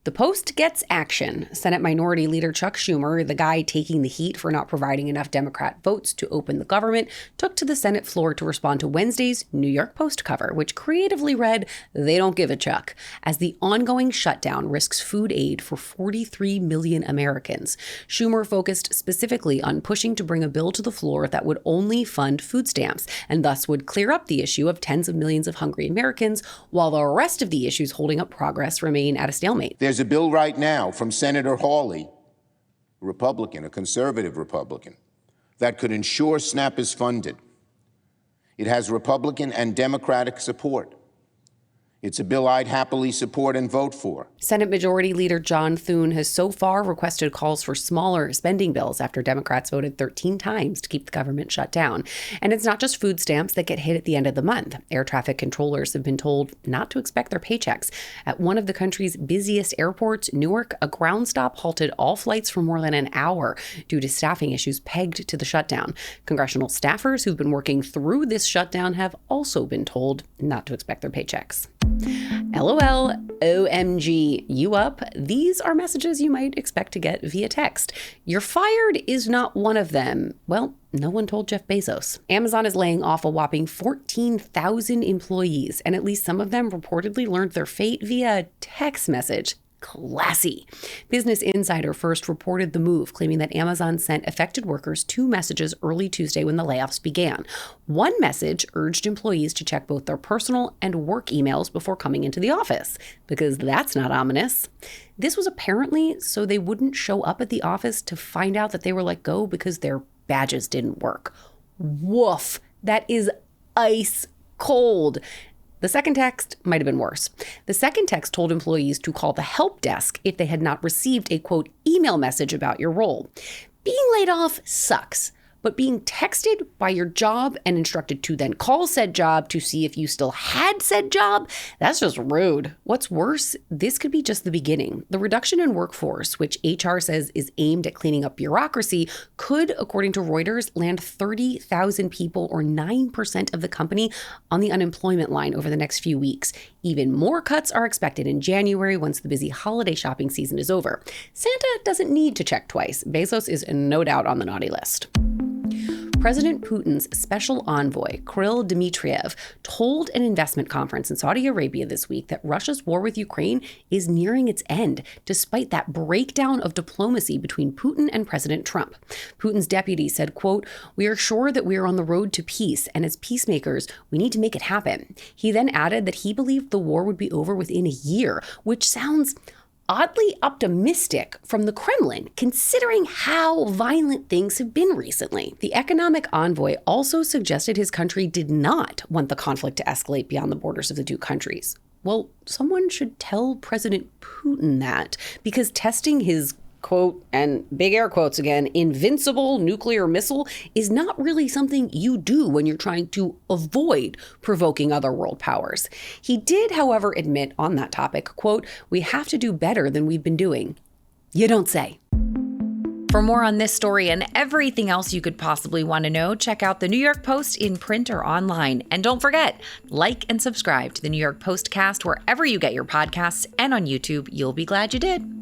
The Post gets action. Senate Minority Leader Chuck Schumer, the guy taking the heat for not providing enough Democrat votes to open the government, took to the Senate floor to respond to Wednesday's New York Post cover, which creatively read, "They don't give a chuck," as the ongoing shutdown risks food aid for 43 million Americans. Schumer focused specifically on pushing to bring a bill to the floor that would only fund food stamps, and thus would clear up the issue of tens of millions of hungry Americans, while the rest of the issues holding up progress remain at a stalemate. There's a bill right now from Senator Hawley, a Republican, a conservative Republican, that could ensure SNAP is funded. It has Republican and Democratic support. It's a bill I'd happily support and vote for. Senate Majority Leader John Thune has so far requested calls for smaller spending bills after Democrats voted 13 times to keep the government shut down. And it's not just food stamps that get hit at the end of the month. Air traffic controllers have been told not to expect their paychecks. At one of the country's busiest airports, Newark, a ground stop halted all flights for more than an hour due to staffing issues pegged to the shutdown. Congressional staffers who've been working through this shutdown have also been told not to expect their paychecks. LOL, OMG, you up? These are messages you might expect to get via text. You're fired is not one of them. Well, no one told Jeff Bezos. Amazon is laying off a whopping 14,000 employees, and at least some of them reportedly learned their fate via text message. Classy. Business Insider first reported the move, claiming that Amazon sent affected workers 2 messages early Tuesday when the layoffs began. One message urged employees to check both their personal and work emails before coming into the office, because that's not ominous. This was apparently so they wouldn't show up at the office to find out that they were let go because their badges didn't work. Woof. That is ice cold. The second text might have been worse. The second text told employees to call the help desk if they had not received a, quote, email message about your role. Being laid off sucks, but being texted by your job and instructed to then call said job to see if you still had said job, that's just rude. What's worse, this could be just the beginning. The reduction in workforce, which HR says is aimed at cleaning up bureaucracy, could, according to Reuters, land 30,000 people or 9% of the company on the unemployment line over the next few weeks. Even more cuts are expected in January once the busy holiday shopping season is over. Santa doesn't need to check twice. Bezos is no doubt on the naughty list. President Putin's special envoy, Kirill Dmitriev, told an investment conference in Saudi Arabia this week that Russia's war with Ukraine is nearing its end, despite that breakdown of diplomacy between Putin and President Trump. Putin's deputy said, quote, "We are sure that we are on the road to peace, and as peacemakers, we need to make it happen." He then added that he believed the war would be over within a year, which sounds oddly optimistic from the Kremlin, considering how violent things have been recently. The economic envoy also suggested his country did not want the conflict to escalate beyond the borders of the two countries. Well, someone should tell President Putin that, because testing his, quote, and big air quotes again, invincible nuclear missile is not really something you do when you're trying to avoid provoking other world powers. He did, however, admit on that topic, quote, "We have to do better than we've been doing." You don't say. For more on this story and everything else you could possibly want to know, check out the New York Post in print or online. And don't forget, like and subscribe to the New York Postcast wherever you get your podcasts, and on YouTube. You'll be glad you did.